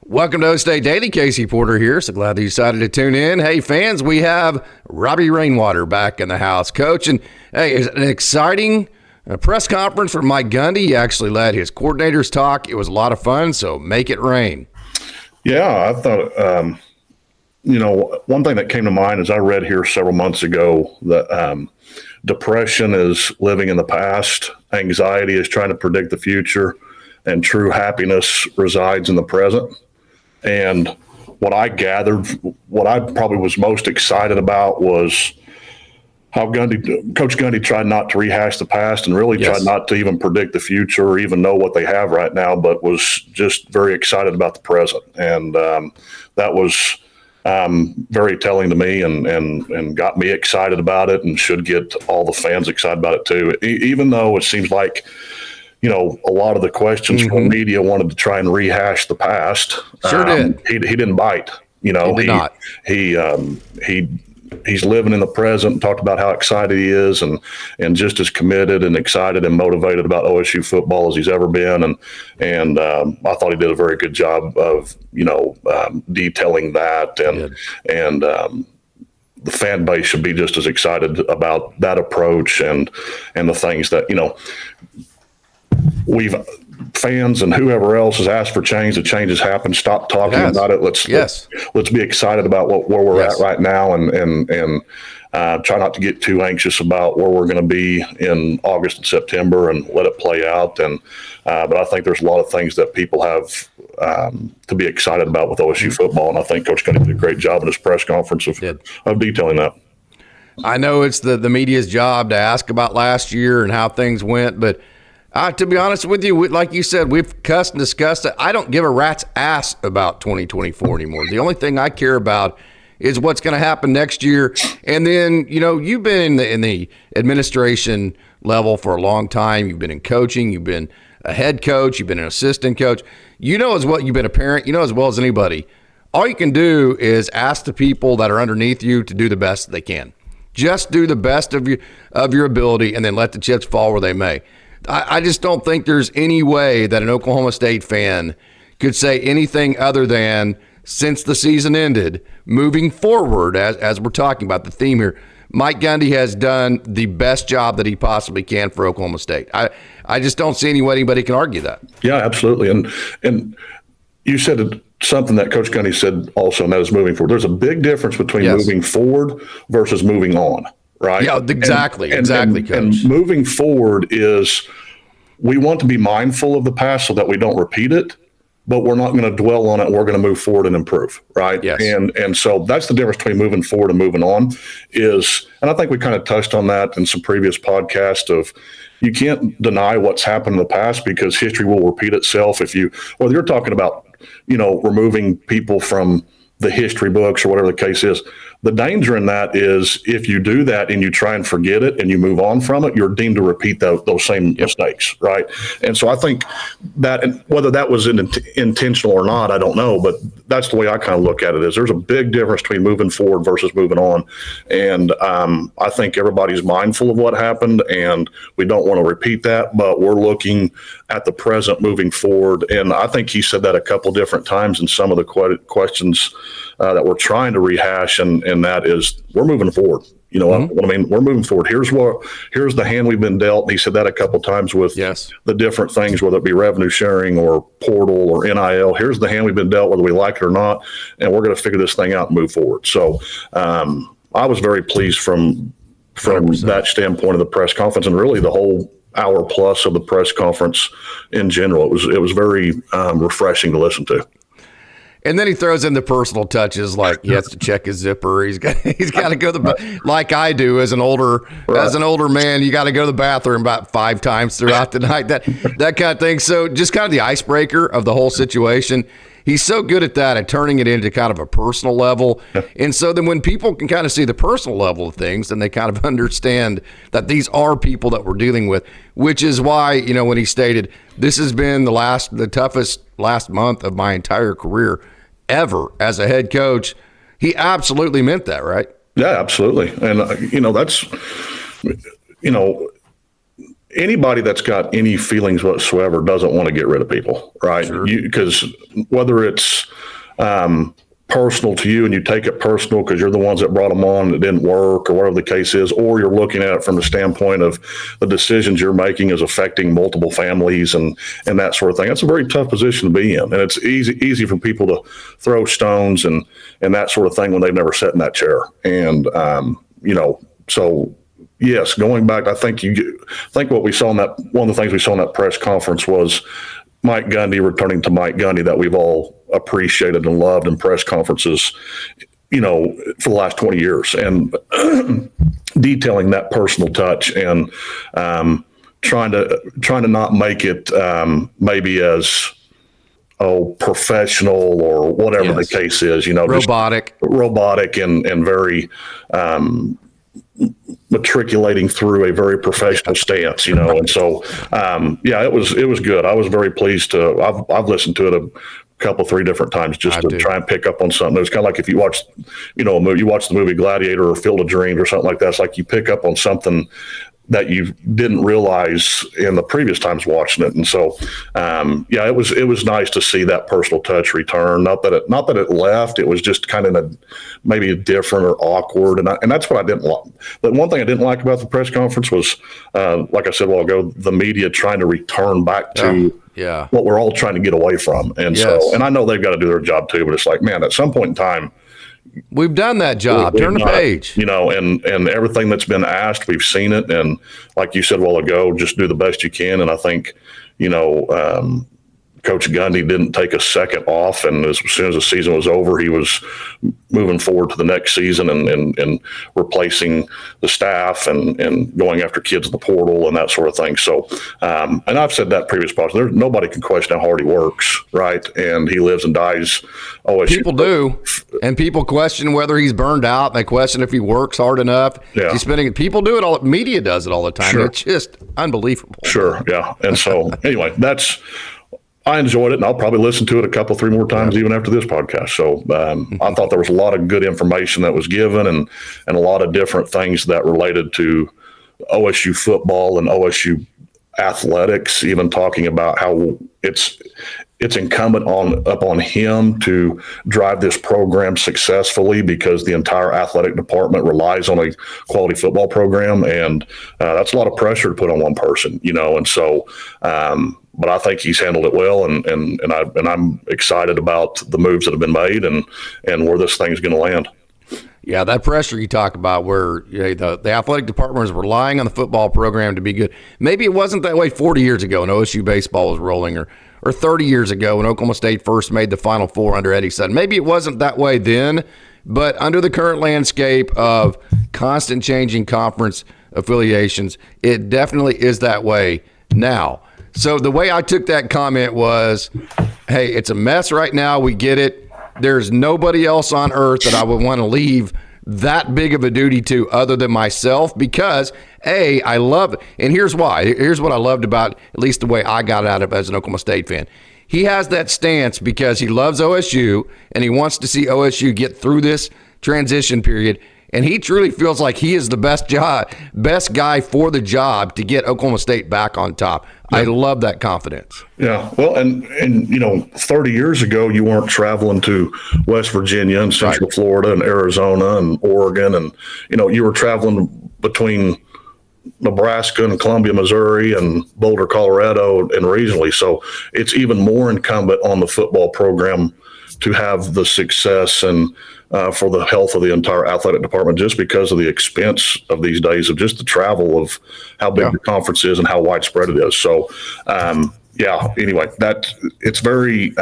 Welcome to OkState Daily. Casey Porter here. So glad that you decided to tune in. Hey, fans, we have Robbie Rainwater back in the house. Coach, and hey, it's an exciting press conference for Mike Gundy. He actually led his coordinators talk. It was a lot of fun, so make it rain. Yeah, I thought, one thing that came to mind is I read here several months ago that depression is living in the past, anxiety is trying to predict the future, and true happiness resides in the present. And what I gathered, what I probably was most excited about was how Coach Gundy tried not to rehash the past and really tried not to even predict the future or even know what they have right now, but was just very excited about the present. And that was very telling to me and got me excited about it and should get all the fans excited about it too. Even though it seems like, a lot of the questions from media wanted to try and rehash the past. Sure did. He didn't bite. He did not. He's living in the present and talked about how excited he is and just as committed and excited and motivated about OSU football as he's ever been. And I thought he did a very good job of, detailing that and the fan base should be just as excited about that approach and the things that, fans and whoever else has asked for change. The change has happened. Stop talking about it. Let's be excited about where we're at right now and try not to get too anxious about where we're going to be in August and September and let it play out. But I think there's a lot of things that people have to be excited about with OSU football. And I think Coach Gundy did a great job in his press conference of detailing that. I know it's the media's job to ask about last year and how things went, but to be honest with you, like you said, we've cussed and discussed it. I don't give a rat's ass about 2024 anymore. The only thing I care about is what's going to happen next year. And then, you've been in the administration level for a long time. You've been in coaching. You've been a head coach. You've been an assistant coach. You've been a parent. As well as anybody. All you can do is ask the people that are underneath you to do the best they can. Just do the best of your ability and then let the chips fall where they may. I just don't think there's any way that an Oklahoma State fan could say anything other than, since the season ended, moving forward, as we're talking about the theme here, Mike Gundy has done the best job that he possibly can for Oklahoma State. I just don't see any way anybody can argue that. Yeah, absolutely. And you said something that Coach Gundy said also, and that is moving forward. There's a big difference between moving forward versus moving on. Right. Yeah, exactly. Coach. And moving forward is we want to be mindful of the past so that we don't repeat it, but we're not going to dwell on it. We're going to move forward and improve. Right. Yes. And so that's the difference between moving forward and moving on and I think we kind of touched on that in some previous podcasts of you can't deny what's happened in the past because history will repeat itself. Whether you're talking about, removing people from the history books or whatever the case is. The danger in that is if you do that and you try and forget it and you move on from it, you're deemed to repeat those same mistakes, right? And so I think that, and whether that was intentional or not, I don't know, but that's the way I kind of look at it is there's a big difference between moving forward versus moving on. And I think everybody's mindful of what happened and we don't want to repeat that, but we're looking at the present moving forward. And I think he said that a couple different times in some of the questions that we're trying to rehash, and that is we're moving forward. What I mean? We're moving forward. Here's the hand we've been dealt. He said that a couple times with the different things, whether it be revenue sharing or portal or NIL. Here's the hand we've been dealt, whether we like it or not, and we're going to figure this thing out and move forward. So I was very pleased from 100%. That standpoint of the press conference and really the whole hour plus of the press conference in general. It was very refreshing to listen to. And then he throws in the personal touches, like he has to check his zipper. He's got to go to the like I do as an older man. You got to go to the bathroom about 5 times throughout the night. That kind of thing. So just kind of the icebreaker of the whole situation. He's so good at that, at turning it into kind of a personal level. And so then when people can kind of see the personal level of things, then they kind of understand that these are people that we're dealing with, which is why, when he stated, this has been the toughest last month of my entire career ever as a head coach. He absolutely meant that, right? Yeah, absolutely. And, that's, anybody that's got any feelings whatsoever doesn't want to get rid of people, right? Sure. Because whether it's personal to you and you take it personal because you're the ones that brought them on and it didn't work or whatever the case is, or you're looking at it from the standpoint of the decisions you're making is affecting multiple families and that sort of thing. That's a very tough position to be in. And it's easy for people to throw stones and that sort of thing when they've never sat in that chair. And, so yes, going back, I think what we saw one of the things we saw in that press conference was Mike Gundy returning to Mike Gundy that we've all appreciated and loved in press conferences, for the last 20 years, and detailing that personal touch and trying to not make it maybe as professional or whatever the case is, robotic and very matriculating through a very professional stance, and so it was good. I was very pleased to. I've listened to it a couple, 3 different times just to try and pick up on something. It was kind of like if you watch, a movie, you watch the movie Gladiator or Field of Dreams or something like that. It's like you pick up on something that you didn't realize in the previous times watching it. And so, it was nice to see that personal touch return. Not that it left, it was just kind of maybe different or awkward. And that's what I didn't like. But one thing I didn't like about the press conference was, like I said a while ago, the media trying to return back to what we're all trying to get away from. And so, and I know they've got to do their job too, but it's like, man, at some point in time, we've done that job. Turn the page. And everything that's been asked, we've seen it. And like you said a while ago, just do the best you can. And I think, Coach Gundy didn't take a second off, and as soon as the season was over, he was moving forward to the next season and replacing the staff and going after kids in the portal and that sort of thing. So, and I've said that previous podcast, nobody can question how hard he works, right? And he lives and dies OSU. People do, and people question whether he's burned out. They question if he works hard enough. Yeah. He's spending. People do it all. Media does it all the time. Sure. It's just unbelievable. Sure, yeah. And so, anyway, I enjoyed it, and I'll probably listen to it a couple, 3 more times even after this podcast. So I thought there was a lot of good information that was given and a lot of different things that related to OSU football and OSU athletics, even talking about how it's incumbent upon him to drive this program successfully because the entire athletic department relies on a quality football program. And that's a lot of pressure to put on one person, and so, but I think he's handled it well, and I'm excited about the moves that have been made and where this thing's going to land. Yeah, that pressure you talk about where the athletic department is relying on the football program to be good. Maybe it wasn't that way 40 years ago when OSU baseball was rolling, or 30 years ago when Oklahoma State first made the Final Four under Eddie Sutton. Maybe it wasn't that way then, but under the current landscape of constant changing conference affiliations, it definitely is that way now. So the way I took that comment was, hey, it's a mess right now. We get it. There's nobody else on earth that I would want to leave that big of a duty to other than myself because, A, I love it. And here's why. Here's what I loved about at least the way I got out of it as an Oklahoma State fan. He has that stance because he loves OSU and he wants to see OSU get through this transition period. And he truly feels like he is the best guy for the job to get Oklahoma State back on top. Yeah. I love that confidence. Yeah. Well, and 30 years ago, you weren't traveling to West Virginia and Central Florida and Arizona and Oregon. And, you were traveling between Nebraska and Columbia, Missouri and Boulder, Colorado and regionally. So it's even more incumbent on the football program to have the success and for the health of the entire athletic department, just because of the expense of these days of just the travel of how big the conference is and how widespread it is. So, anyway, that it's very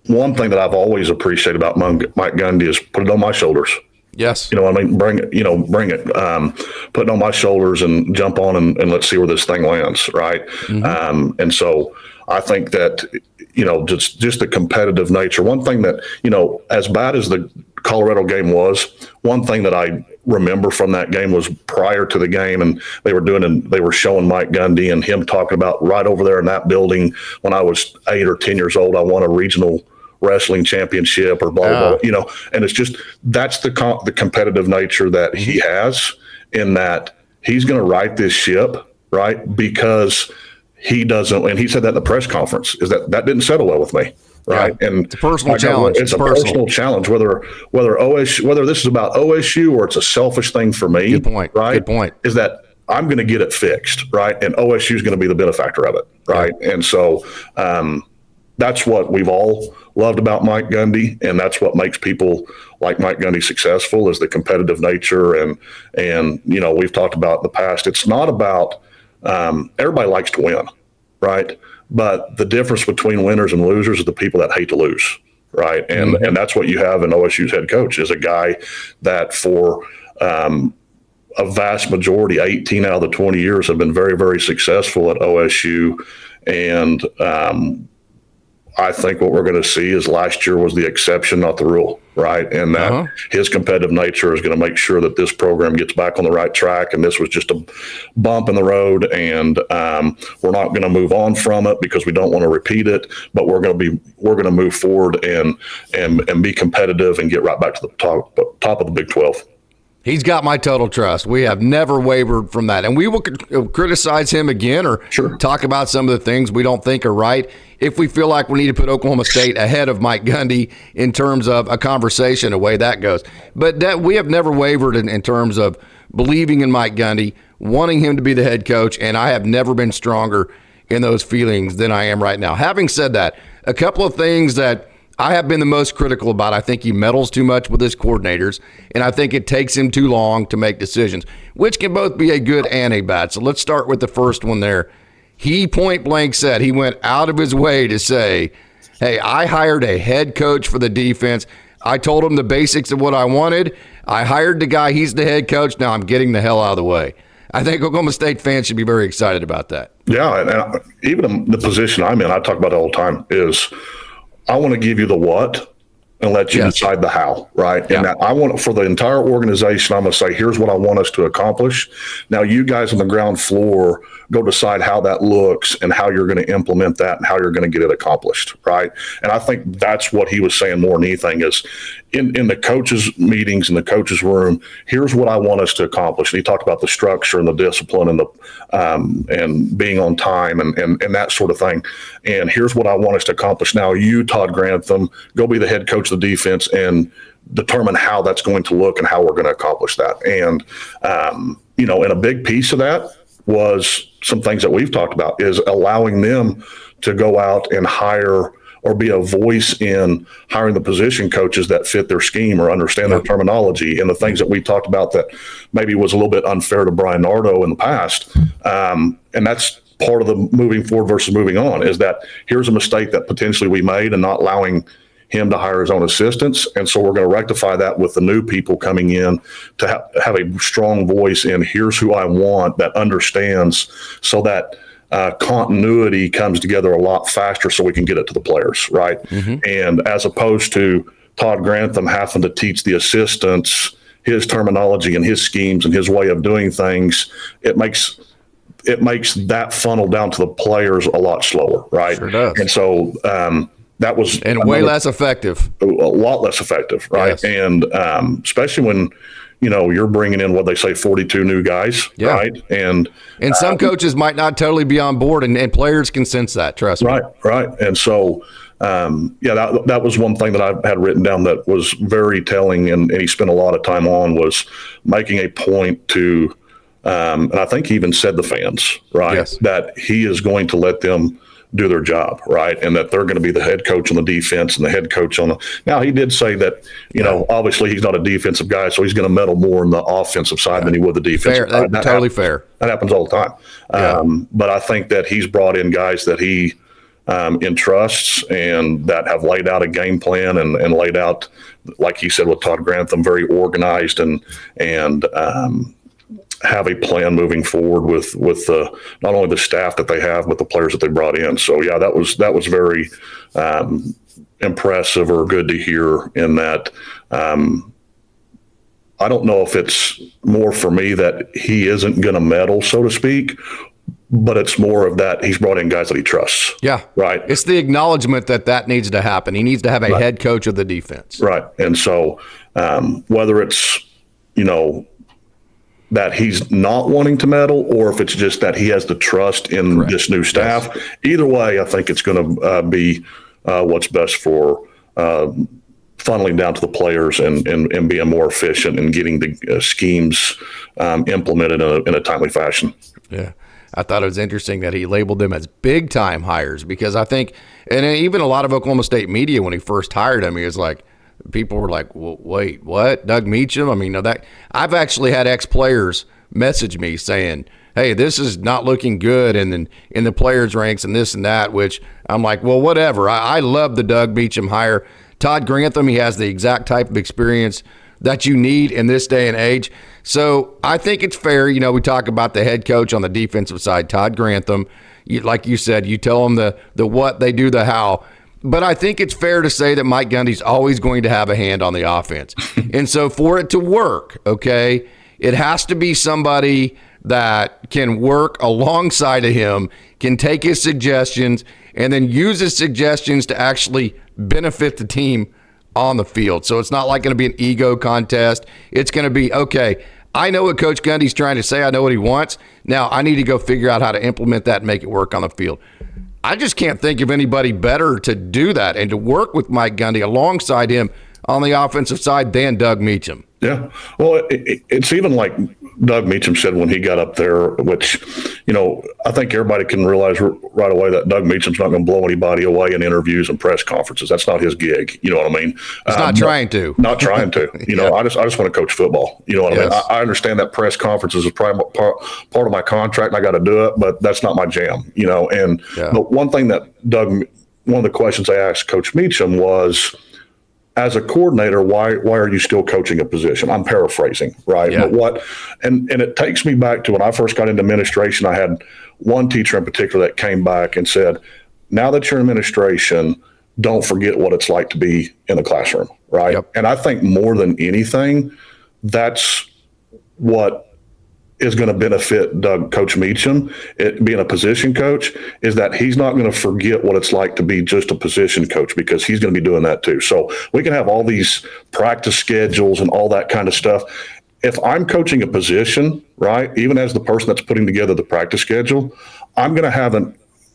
one thing that I've always appreciated about Mike Gundy is put it on my shoulders. Yes. Bring it, put it on my shoulders and jump on and let's see where this thing lands. Right. Mm-hmm. And so I think that, just the competitive nature. One thing that, as bad as the Colorado game was, one thing that I remember from that game was prior to the game, and they were showing Mike Gundy and him talking about right over there in that building when I was 8 or 10 years old, I won a regional wrestling championship or blah, blah, blah, and it's just, that's the competitive nature that he has, in that he's going to right this ship, right? Because he doesn't, and he said that in the press conference, is that didn't settle well with me. Right. Yeah, and it's a personal challenge. It's a personal challenge, whether this is about OSU or it's a selfish thing for me. Good point. Right. Good point. Is that I'm going to get it fixed. Right. And OSU is going to be the benefactor of it. Right. Yeah. And so that's what we've all loved about Mike Gundy. And that's what makes people like Mike Gundy successful, is the competitive nature. And we've talked about in the past, it's not about everybody likes to win. Right. But the difference between winners and losers is the people that hate to lose, right? And and that's what you have in OSU's head coach, is a guy that for a vast majority, 18 out of the 20 years, have been very, very successful at OSU. And I think what we're going to see is last year was the exception, not the rule, right? And that his competitive nature is going to make sure that this program gets back on the right track. And this was just a bump in the road, and we're not going to move on from it because we don't want to repeat it. But we're going to move forward and be competitive and get right back to the top of the Big 12. He's got my total trust. We have never wavered from that. And we will criticize him again or talk about some of the things we don't think are right if we feel like we need to put Oklahoma State ahead of Mike Gundy in terms of a conversation, the way that goes. But that we have never wavered in terms of believing in Mike Gundy, wanting him to be the head coach, and I have never been stronger in those feelings than I am right now. Having said that, a couple of things that I have been the most critical about: I think he meddles too much with his coordinators, and I think it takes him too long to make decisions, which can both be a good and a bad. So let's start with the first one there. He point blank said, he went out of his way to say, hey, I hired a head coach for the defense. I told him the basics of what I wanted. I hired the guy. He's the head coach. Now I'm getting the hell out of the way. I think Oklahoma State fans should be very excited about that. Yeah, and even in the position I'm in, I talk about it all the time, is I want to give you the what and let you decide the how, right? Yeah. And that I want, for the entire organization, I'm going to say, here's what I want us to accomplish. Now, you guys on the ground floor go decide how that looks and how you're going to implement that and how you're going to get it accomplished, right? And I think that's what he was saying more than anything, is in the coaches' meetings, in the coaches' room, here's what I want us to accomplish. And he talked about the structure and the discipline and the and being on time and that sort of thing. And here's what I want us to accomplish. Now, you, Todd Grantham, go be the head coach of the defense and determine how that's going to look and how we're going to accomplish that. And, and a big piece of that was some things that we've talked about, is allowing them to go out and hire or be a voice in hiring the position coaches that fit their scheme or understand their terminology, and the things that we talked about that maybe was a little bit unfair to Brian Nardo in the past. And that's part of the moving forward versus moving on, is that here's a mistake that potentially we made and not allowing him to hire his own assistants. And so we're going to rectify that with the new people coming in to have a strong voice in, here's who I want, that understands, so that continuity comes together a lot faster so we can get it to the players, right? Mm-hmm. And as opposed to Todd Grantham having to teach the assistants his terminology and his schemes and his way of doing things, it makes that funnel down to the players a lot slower, right? Sure does. And so that was way less effective. A lot less effective, right? Yes. And especially when you're bringing in what they say 42 new guys, right? And some coaches might not totally be on board, and players can sense that. Trust me. Right. And so, that was one thing that I had written down that was very telling, and he spent a lot of time on, was making a point to, and I think he even said the fans, right, that he is going to let them do their job, right? And that they're going to be the head coach on the defense and the head coach on the. Now, he did say that, obviously he's not a defensive guy, so he's going to meddle more on the offensive side than he would the defensive side. Totally fair. That happens all the time. But I think that he's brought in guys that he entrusts and that have laid out a game plan and laid out, like he said with Todd Grantham, very organized and have a plan moving forward with not only the staff that they have, but the players that they brought in. So that was very impressive or good to hear. In that, I don't know if it's more for me that he isn't going to meddle, so to speak, but it's more of that he's brought in guys that he trusts. Yeah, right. It's the acknowledgement that needs to happen. He needs to have a head coach of the defense. Right, and so whether it's that he's not wanting to meddle, or if it's just that he has the trust in Correct. this new staff. Yes. Either way, I think it's going to be what's best for funneling down to the players and being more efficient and getting the schemes implemented in a timely fashion. Yeah. I thought it was interesting that he labeled them as big-time hires, because I think, and even a lot of Oklahoma State media, when he first hired him, he was like, people were like, well, wait, what? Doug Meacham? I mean, no, that I've actually had ex-players message me saying, hey, this is not looking good, and then in the players' ranks and this and that, which I'm like, well, whatever. I love the Doug Meacham hire. Todd Grantham, he has the exact type of experience that you need in this day and age. So I think it's fair. You know, we talk about the head coach on the defensive side, Todd Grantham. Like you said, you tell them the what, they do the how. But I think it's fair to say that Mike Gundy's always going to have a hand on the offense. And so for it to work, okay, it has to be somebody that can work alongside of him, can take his suggestions, and then use his suggestions to actually benefit the team on the field. So it's not like going to be an ego contest. It's going to be, okay, I know what Coach Gundy's trying to say. I know what he wants. Now I need to go figure out how to implement that and make it work on the field. I just can't think of anybody better to do that and to work with Mike Gundy alongside him on the offensive side than Doug Meacham. Yeah. Well, it's even like Doug Meacham said when he got up there, which, you know, I think everybody can realize right away that Doug Meacham's not going to blow anybody away in interviews and press conferences. That's not his gig. You know what I mean? He's not trying to. Not trying to. You know, I just want to coach football. You know what I mean? I understand that press conferences is part of my contract, and I got to do it, but that's not my jam. You know, and but one thing that one of the questions I asked Coach Meacham was, as a coordinator, why are you still coaching a position? I'm paraphrasing, right? Yeah. But and it takes me back to when I first got into administration. I had one teacher in particular that came back and said, now that you're in administration, don't forget what it's like to be in the classroom, right? Yep. And I think more than anything, that's what is going to benefit Coach Meacham, being a position coach, is that he's not going to forget what it's like to be just a position coach, because he's going to be doing that too. So we can have all these practice schedules and all that kind of stuff. If I'm coaching a position, right, even as the person that's putting together the practice schedule, I'm going to have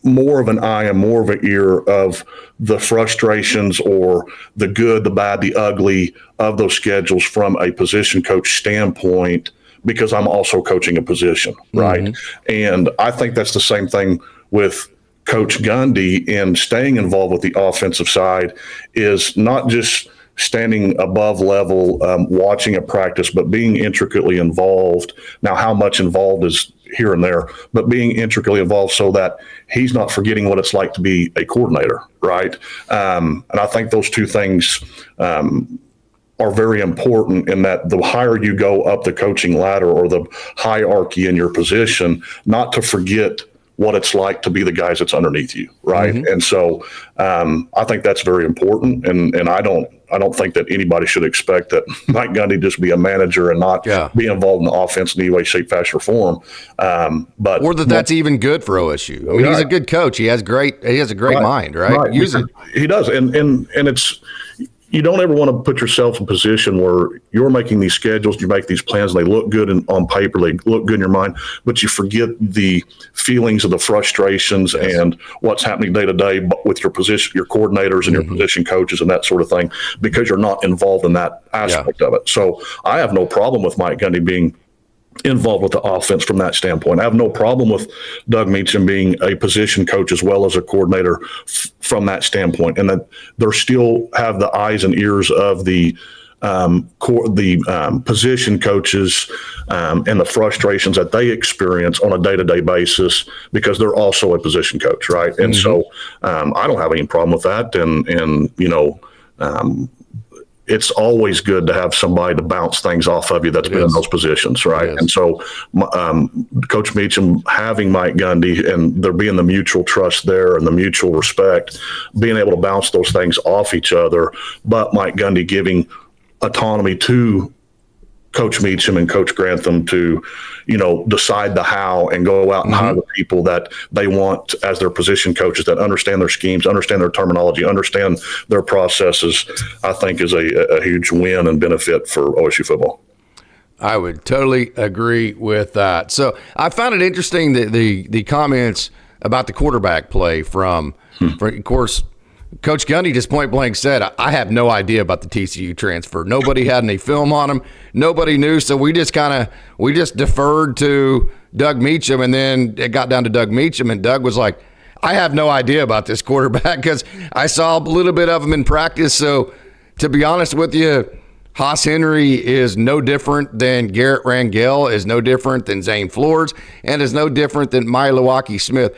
more of an eye and more of an ear of the frustrations or the good, the bad, the ugly of those schedules from a position coach standpoint, because I'm also coaching a position, right? Mm-hmm. And I think that's the same thing with Coach Gundy in staying involved with the offensive side, is not just standing above level, watching a practice, but being intricately involved. Now, how much involved is here and there, but being intricately involved so that he's not forgetting what it's like to be a coordinator, right? And I think those two things are very important, in that the higher you go up the coaching ladder or the hierarchy in your position, not to forget what it's like to be the guys that's underneath you, right? Mm-hmm. And so I think that's very important, and I don't think that anybody should expect that Mike Gundy just be a manager and not be involved in the offense in any way, shape, fashion, or form. But or that's even good for OSU. I mean, he's a good coach. He has a great mind, right? Right. Use it. He does, and it's. You don't ever want to put yourself in a position where you're making these schedules, you make these plans, and they look good on paper, they look good in your mind, but you forget the feelings of the frustrations and what's happening day to day with your position, your coordinators and your position coaches and that sort of thing, because you're not involved in that aspect of it. So I have no problem with Mike Gundy being involved with the offense from that standpoint. I have no problem with Doug Meacham being a position coach as well as a coordinator from that standpoint, and that they still have the eyes and ears of the position coaches and the frustrations that they experience on a day-to-day basis, because they're also a position coach, right? And mm-hmm. so I don't have any problem with that, and you know, it's always good to have somebody to bounce things off of you that's been in those positions, right? And so Coach Meacham having Mike Gundy, and there being the mutual trust there and the mutual respect, being able to bounce those things off each other, but Mike Gundy giving autonomy to Coach Meacham and Coach Grantham to, you know, decide the how and go out and hire the people that they want as their position coaches, that understand their schemes, understand their terminology, understand their processes, I think is a huge win and benefit for OSU football. I would totally agree with that. So I found it interesting that the comments about the quarterback play from of course, Coach Gundy just point blank said, I have no idea about the TCU transfer. Nobody had any film on him. Nobody knew. So we just deferred to Doug Meacham, and then it got down to Doug Meacham, and Doug was like, I have no idea about this quarterback because I saw a little bit of him in practice. So to be honest with you, Haas Henry is no different than Garrett Rangel, is no different than Zane Flores, and is no different than Milwaukee Smith.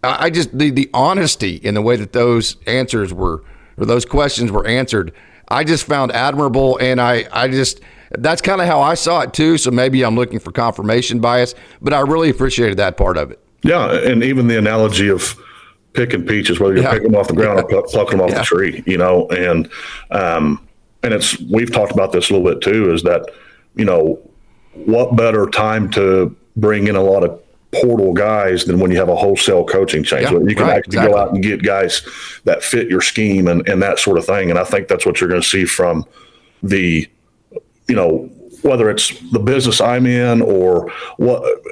I just the honesty in the way that those answers were, or those questions were answered, I just found admirable, and I just that's kind of how I saw it too. So maybe I'm looking for confirmation bias, but I really appreciated that part of it. Yeah, and even the analogy of picking peaches, whether you're picking them off the ground or plucking them off the tree, and it's we've talked about this a little bit too. Is that what better time to bring in a lot of portal guys than when you have a wholesale coaching change. Yeah, you can actually go out and get guys that fit your scheme and that sort of thing. And I think that's what you're going to see from the, whether it's the business I'm in or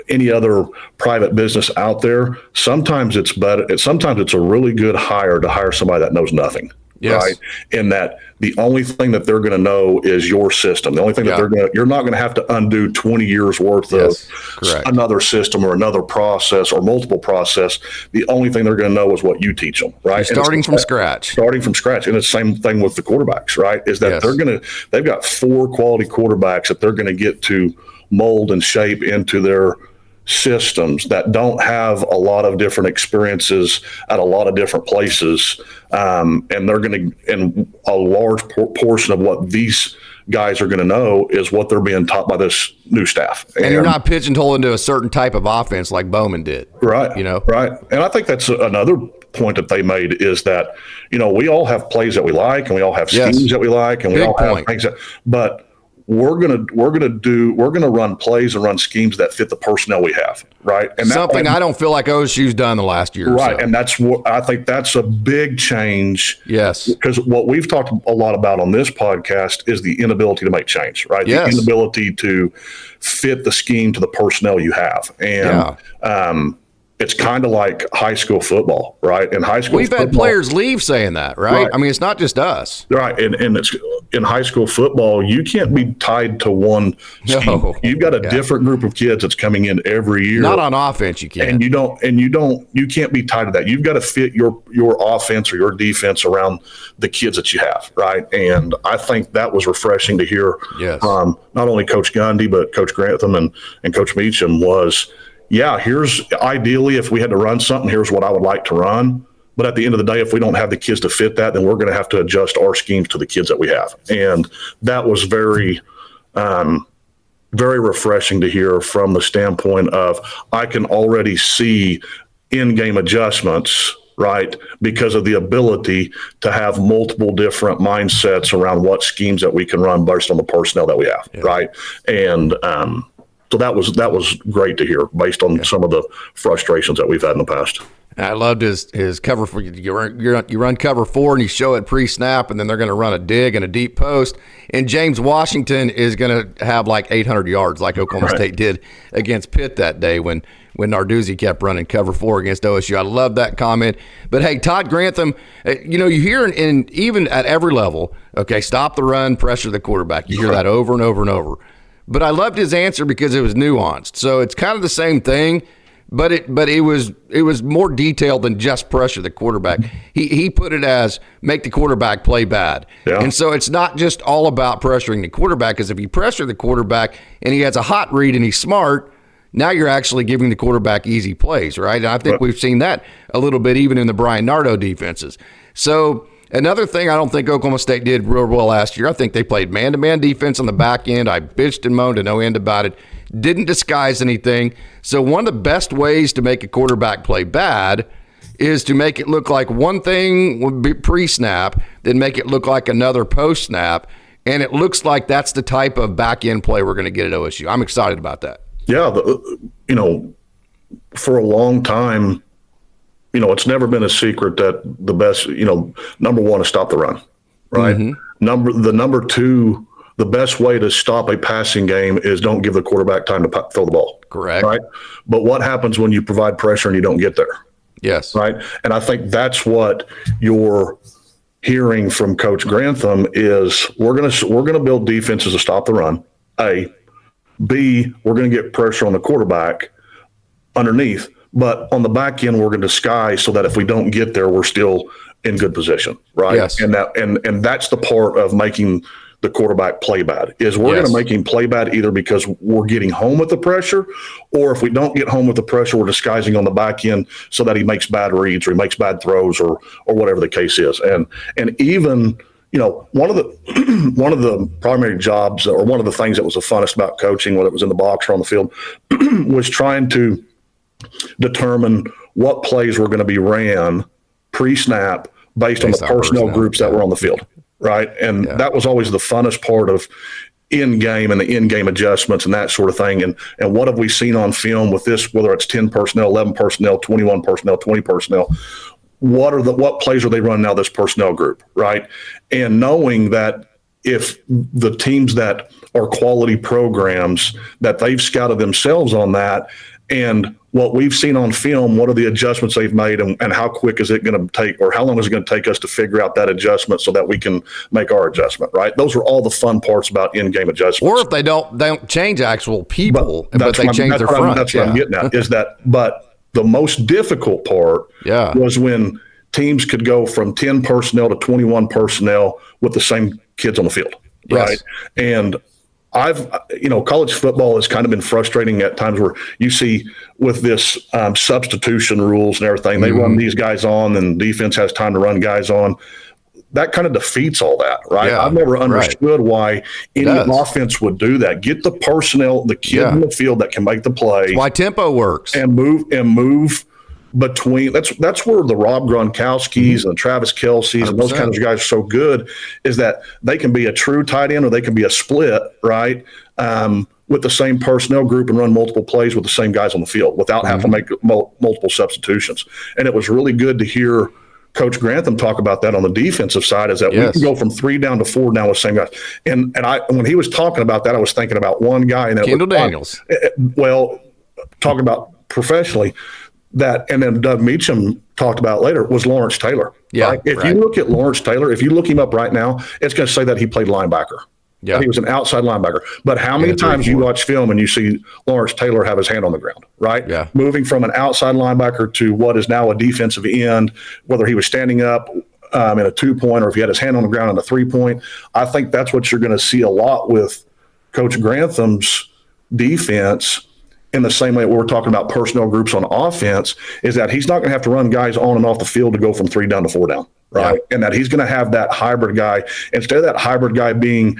any other private business out there. Sometimes it's better. Sometimes it's a really good hire to hire somebody that knows nothing. Yes. Right. In that the only thing that they're going to know is your system. The only thing that you're not going to have to undo 20 years worth of another system or another process or multiple process. The only thing they're going to know is what you teach them. Right. Starting from scratch. And it's the same thing with the quarterbacks. Right. Is that they've got 4 quality quarterbacks that they're going to get to mold and shape into their systems that don't have a lot of different experiences at a lot of different places. And they're going to, and a large portion of what these guys are going to know is what they're being taught by this new staff. And you're not pigeonholed into a certain type of offense like Bowman did. Right. Right. And I think that's another point that they made is that, we all have plays that we like and we all have schemes that we like and we all have things but we're gonna run plays and run schemes that fit the personnel we have, right? And something I don't feel like OSU's done the last year, right? Or so. And that's what I think that's a big change. Yes, because what we've talked a lot about on this podcast is the inability to make change, right? Yes. The inability to fit the scheme to the personnel you have, and it's kind of like high school football, right? In high school, we've had players leave saying that, right? I mean, it's not just us, right? And it's in high school football, you can't be tied to one scheme. No. You've got a different group of kids that's coming in every year. Not on offense, you can't. And you can't be tied to that. You've got to fit your offense or your defense around the kids that you have, right? And I think that was refreshing to hear from not only Coach Gundy but Coach Grantham and Coach Meacham was. Yeah, here's ideally if we had to run something, here's what I would like to run. But at the end of the day, if we don't have the kids to fit that, then we're going to have to adjust our schemes to the kids that we have. And that was very, very refreshing to hear from the standpoint of I can already see in-game adjustments, right, because of the ability to have multiple different mindsets around what schemes that we can run based on the personnel that we have, right? And so that was great to hear based on some of the frustrations that we've had in the past. I loved his cover for you run cover 4 and you show it pre-snap, and then they're going to run a dig and a deep post, and James Washington is going to have like 800 yards like Oklahoma State did against Pitt that day when Narduzzi kept running cover 4 against OSU. I love that comment. But hey, Todd Grantham, you hear in even at every level, stop the run, pressure the quarterback. You hear that over and over and over. But I loved his answer because it was nuanced. So it's kind of the same thing, but it was more detailed than just pressure the quarterback. He put it as make the quarterback play bad. Yeah. And so it's not just all about pressuring the quarterback, because if you pressure the quarterback and he has a hot read and he's smart, now you're actually giving the quarterback easy plays, right? And I think we've seen that a little bit even in the Brian Nardo defenses. So another thing I don't think Oklahoma State did real well last year, I think they played man-to-man defense on the back end. I bitched and moaned to no end about it. Didn't disguise anything. So one of the best ways to make a quarterback play bad is to make it look like one thing would be pre-snap, then make it look like another post-snap. And it looks like that's the type of back-end play we're going to get at OSU. I'm excited about that. Yeah, for a long time, it's never been a secret that the best, number one is stop the run, right? Mm-hmm. The number two the best way to stop a passing game is don't give the quarterback time to throw the ball. Correct. Right. But what happens when you provide pressure and you don't get there? Yes. Right. And I think that's what you're hearing from Coach Grantham is we're going to build defenses to stop the run. A. B, we're going to get pressure on the quarterback underneath, but on the back end, we're going to disguise so that if we don't get there, we're still in good position, right? Yes. And that's the part of making the quarterback play bad is we're going to make him play bad either because we're getting home with the pressure, or if we don't get home with the pressure, we're disguising on the back end so that he makes bad reads or he makes bad throws or whatever the case is. And even one of the primary jobs or one of the things that was the funnest about coaching, whether it was in the box or on the field, was trying to determine what plays were going to be ran pre-snap based on the personnel groups that were on the field, right? And that was always the funnest part of in-game and the in-game adjustments and that sort of thing. And what have we seen on film with this, whether it's 10 personnel, 11 personnel, 21 personnel, 20 personnel, what plays are they running now, this personnel group, right? And knowing that if the teams that are quality programs, that they've scouted themselves on that, and what we've seen on film, what are the adjustments they've made, and how quick is it going to take, or how long is it going to take us to figure out that adjustment so that we can make our adjustment, right? Those are all the fun parts about in-game adjustments. Or if they don't change actual people, but they change their front. That's what I'm getting at, is that, but the most difficult part was when teams could go from 10 personnel to 21 personnel with the same kids on the field, right? And college football has kind of been frustrating at times where you see with this substitution rules and everything, they run these guys on and defense has time to run guys on. That kind of defeats all that, right? Yeah, I've never understood why any offense would do that. Get the personnel, the kid in the field that can make the play. That's why tempo works. And move between. That's where the Rob Gronkowskis and the Travis Kelce's 100%. And those kinds of guys are so good, is that they can be a true tight end or they can be a split, right? With the same personnel group and run multiple plays with the same guys on the field without having to make multiple substitutions. And it was really good to hear Coach Grantham talk about that on the defensive side, is that we can go from 3 down to 4 down with the same guys. And when he was talking about that, I was thinking about one guy. And Kendall Daniels. Well, talking about professionally, and then Doug Meacham talked about later, was Lawrence Taylor. Yeah. Right? If you look at Lawrence Taylor, if you look him up right now, it's going to say that he played linebacker. Yeah. He was an outside linebacker. But how many times you watch film and you see Lawrence Taylor have his hand on the ground, right? Yeah. Moving from an outside linebacker to what is now a defensive end, whether he was standing up in a 2-point or if he had his hand on the ground in a 3-point. I think that's what you're going to see a lot with Coach Grantham's defense. In the same way we're talking about personnel groups on offense, is that he's not going to have to run guys on and off the field to go from 3 down to 4 down, right? Yeah. And that he's going to have that hybrid guy. Instead of that hybrid guy being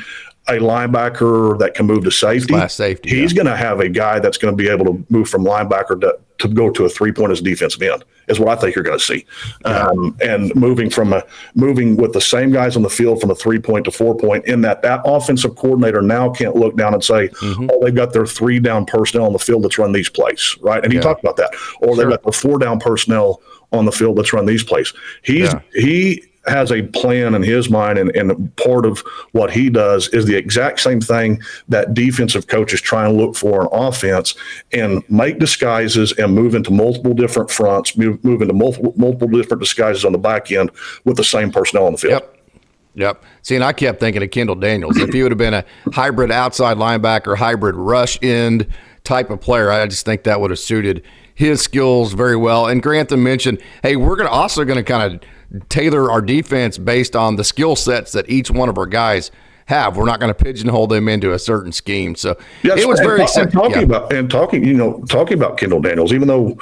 a linebacker that can move to safety, he's going to have a guy that's going to be able to move from linebacker to go to a 3-point as a defensive end, is what I think you're going to see. And moving with the same guys on the field from a 3-point to 4-point, in that offensive coordinator now can't look down and say, oh, they've got their 3 down personnel on the field that's run these plays, right? And he talked about that. Or they've got the 4 down personnel on the field that's run these plays. He has a plan in his mind, and part of what he does is the exact same thing that defensive coaches try and look for in offense, and make disguises and move into multiple different fronts, move into multiple different disguises on the back end with the same personnel on the field. Yep. See, and I kept thinking of Kendall Daniels. If he would have been a hybrid outside linebacker, hybrid rush end type of player, I just think that would have suited his skills very well. And Grantham mentioned, hey, we're also going to kind of tailor our defense based on the skill sets that each one of our guys have. We're not going to pigeonhole them into a certain scheme. So it was very exciting. Talking about Kendall Daniels, even though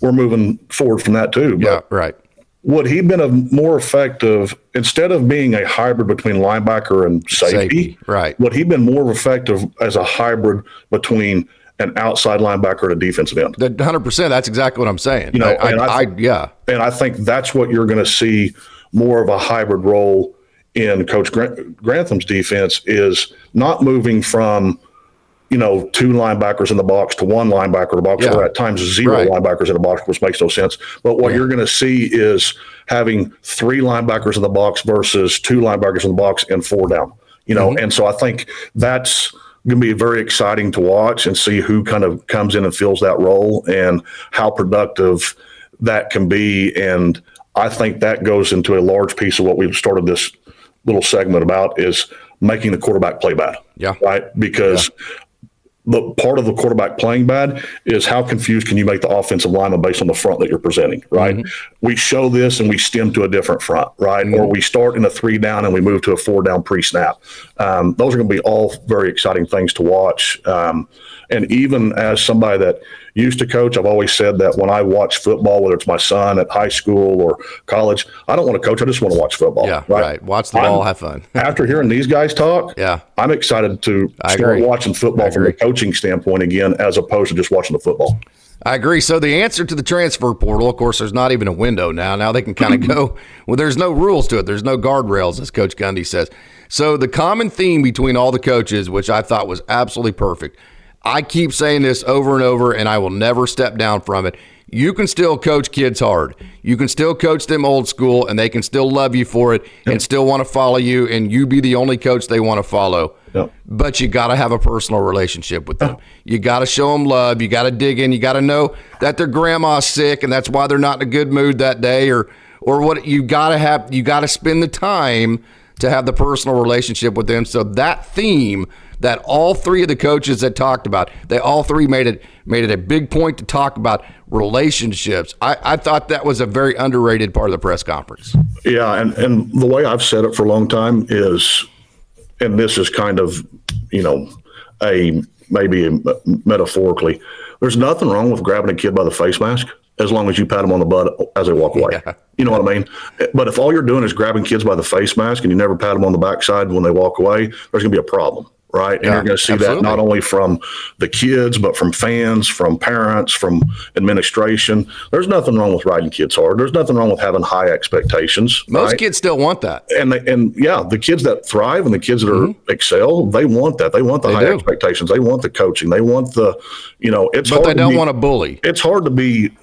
we're moving forward from that too. But would he been a more effective, instead of being a hybrid between linebacker and safety, would he been more effective as a hybrid between an outside linebacker and a defensive end? 100%. That's exactly what I'm saying. And I think that's what you're going to see more of a hybrid role in Coach Grantham's defense, is not moving from, 2 linebackers in the box to 1 linebacker in the box, or at times 0 linebackers in the box, which makes no sense. But what you're going to see is having 3 linebackers in the box versus 2 linebackers in the box and 4 down. And so I think that's going to be very exciting to watch and see who kind of comes in and fills that role and how productive that can be. And I think that goes into a large piece of what we've started this little segment about is making the quarterback play bad. Yeah. Right. Because the part of the quarterback playing bad is how confused can you make the offensive lineman based on the front that you're presenting, right? We show this and we stem to a different front, right? Or we start in a 3 down and we move to a 4 down pre-snap. Those are going to be all very exciting things to watch. And even as somebody that used to coach, I've always said that when I watch football, whether it's my son at high school or college, I don't want to coach. I just want to watch football. Yeah, right. Watch the ball, have fun. After hearing these guys talk, I'm excited to start watching football from a coaching standpoint again, as opposed to just watching the football. I agree. So the answer to the transfer portal, of course, there's not even a window now. Now they can kind of go, well, there's no rules to it. There's no guardrails, as Coach Gundy says. So the common theme between all the coaches, which I thought was absolutely perfect, I keep saying this over and over, and I will never step down from it. You can still coach kids hard. You can still coach them old school, and they can still love you for it and still want to follow you, and you be the only coach they want to follow. But you got to have a personal relationship with them. You got to show them love. You got to dig in. You got to know that their grandma's sick, and that's why they're not in a good mood that day, or what. You got to spend the time to have the personal relationship with them. So that theme that all three of the coaches that talked about, they all three made it a big point to talk about relationships. I thought that was a very underrated part of the press conference. Yeah, and the way I've said it for a long time is, and this is kind of, maybe metaphorically, there's nothing wrong with grabbing a kid by the face mask as long as you pat them on the butt as they walk away. Yeah. You know what I mean? But if all you're doing is grabbing kids by the face mask and you never pat them on the backside when they walk away, there's going to be a problem. Right. And you're going to see that not only from the kids, but from fans, from parents, from administration. There's nothing wrong with riding kids hard. There's nothing wrong with having high expectations. Most kids still want that. And the kids that thrive and the kids that excel, they want that. They want the high expectations. They want the coaching. They want the, it's hard. But they don't want to bully. It's hard to be,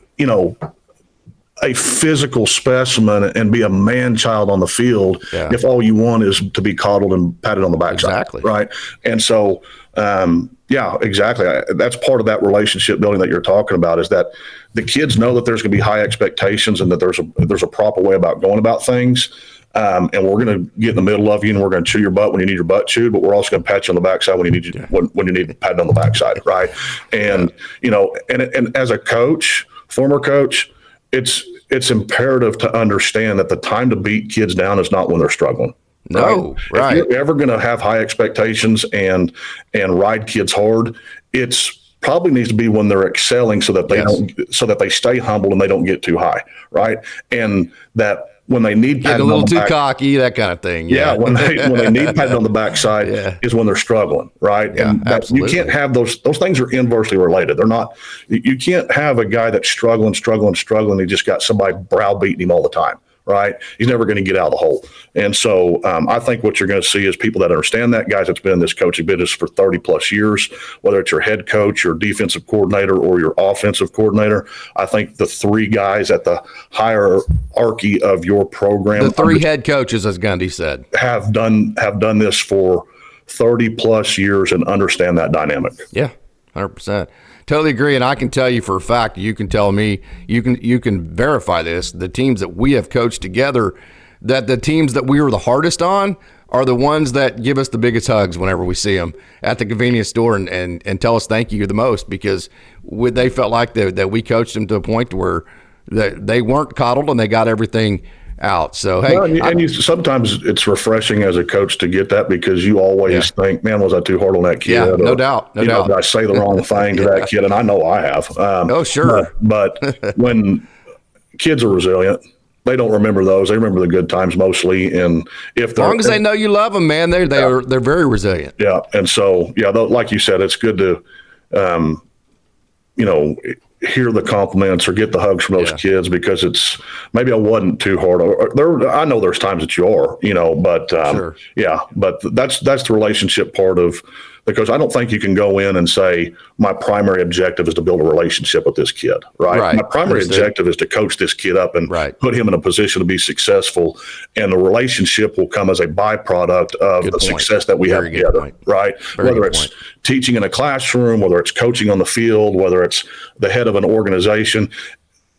a physical specimen and be a man-child on the field if all you want is to be coddled and patted on the backside. Exactly. Right. And so, exactly. That's part of that relationship building that you're talking about, is that the kids know that there's going to be high expectations and that there's a proper way about going about things. And we're going to get in the middle of you and we're going to chew your butt when you need your butt chewed, but we're also going to pat you on the backside when you need when you need patted on the backside. Right. And, and as a coach, former coach, it's imperative to understand that the time to beat kids down is not when they're struggling. No, right. If you're ever going to have high expectations and ride kids hard, it's probably needs to be when they're excelling, so that they stay humble and they don't get too high, right? And that when they need get a little too cocky, that kind of thing. Yeah, when they need patted on the backside is when they're struggling, right? Yeah, and absolutely. You can't have those things are inversely related. They're not. You can't have a guy that's struggling. He just got somebody browbeating him all the time, right? He's never going to get out of the hole. And so I think what you're going to see is people that understand that, guys that's been in this coaching business for 30 plus years, whether it's your head coach, your defensive coordinator, or your offensive coordinator. I think the three guys at the hierarchy of your program, the three head coaches, as Gundy said, have done this for 30 plus years and understand that dynamic. Yeah, 100%. Totally agree, and I can tell you for a fact, you can tell me, you can verify this, the teams that we have coached together, that the teams that we were the hardest on are the ones that give us the biggest hugs whenever we see them at the convenience store and tell us thank you the most, because they felt like that we coached them to a point where they weren't coddled and they got everything out. So, hey. Well, sometimes it's refreshing as a coach to get that, because you always think, man, was I too hard on that kid? Yeah, no doubt. Did I say the wrong thing to that kid? And I know I have. Oh, sure. But when kids are resilient, they don't remember those. They remember the good times mostly. And if they're, as long as they know you love them, man, they're very resilient. Yeah. And so, like you said, it's good to, hear the compliments or get the hugs from those kids, because it's maybe I wasn't too hard. I know there's times that you are, but sure. but that's the relationship part of because I don't think you can go in and say, my primary objective is to build a relationship with this kid, right? My primary objective is to coach this kid up and put him in a position to be successful. And the relationship will come as a byproduct of the success that we have together, right? Whether it's teaching in a classroom, whether it's coaching on the field, whether it's the head of an organization,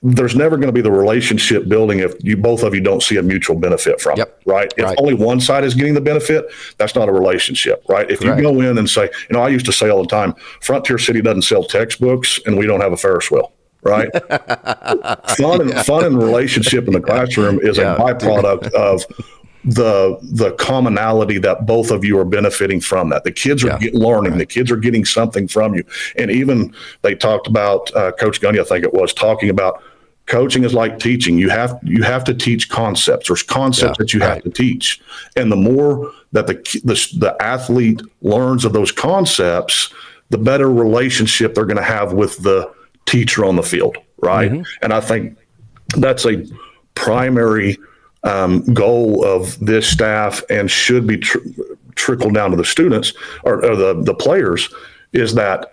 there's never going to be the relationship building if both of you don't see a mutual benefit from it, right? If only one side is getting the benefit, that's not a relationship, right? If you go in and say, I used to say all the time, Frontier City doesn't sell textbooks and we don't have a Ferris wheel, right? Fun and relationship in the classroom is a byproduct of the commonality that both of you are benefiting from. That the kids are learning, the kids are getting something from you. And even they talked about Coach Gundy, I think it was, talking about coaching is like teaching. You have to teach concepts. There's concepts that you have to teach, and the more that the athlete learns of those concepts, the better relationship they're going to have with the teacher on the field, right? And I think that's a primary goal of this staff, and should be trickled down to the students or the players, is that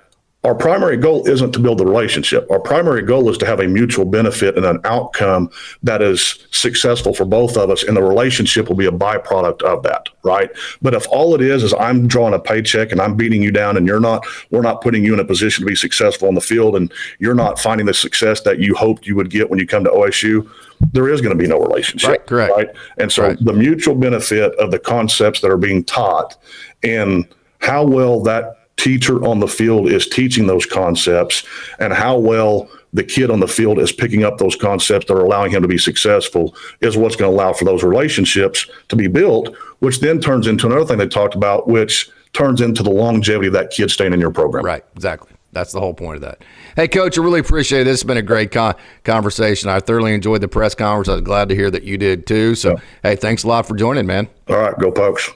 our primary goal isn't to build the relationship. Our primary goal is to have a mutual benefit and an outcome that is successful for both of us, and the relationship will be a byproduct of that, right? But if all it is I'm drawing a paycheck and I'm beating you down, and we're not putting you in a position to be successful on the field, and you're not finding the success that you hoped you would get when you come to OSU, there is going to be no relationship, right? And so the mutual benefit of the concepts that are being taught, and how well that teacher on the field is teaching those concepts, and how well the kid on the field is picking up those concepts that are allowing him to be successful, is what's going to allow for those relationships to be built, which then turns into another thing they talked about, which turns into the longevity of that kid staying in your program. Right, exactly. That's the whole point of that. Hey, Coach, I really appreciate it. This has been a great conversation. I thoroughly enjoyed the press conference. I was glad to hear that you did too. So, hey, thanks a lot for joining, man. All right, go Pokes.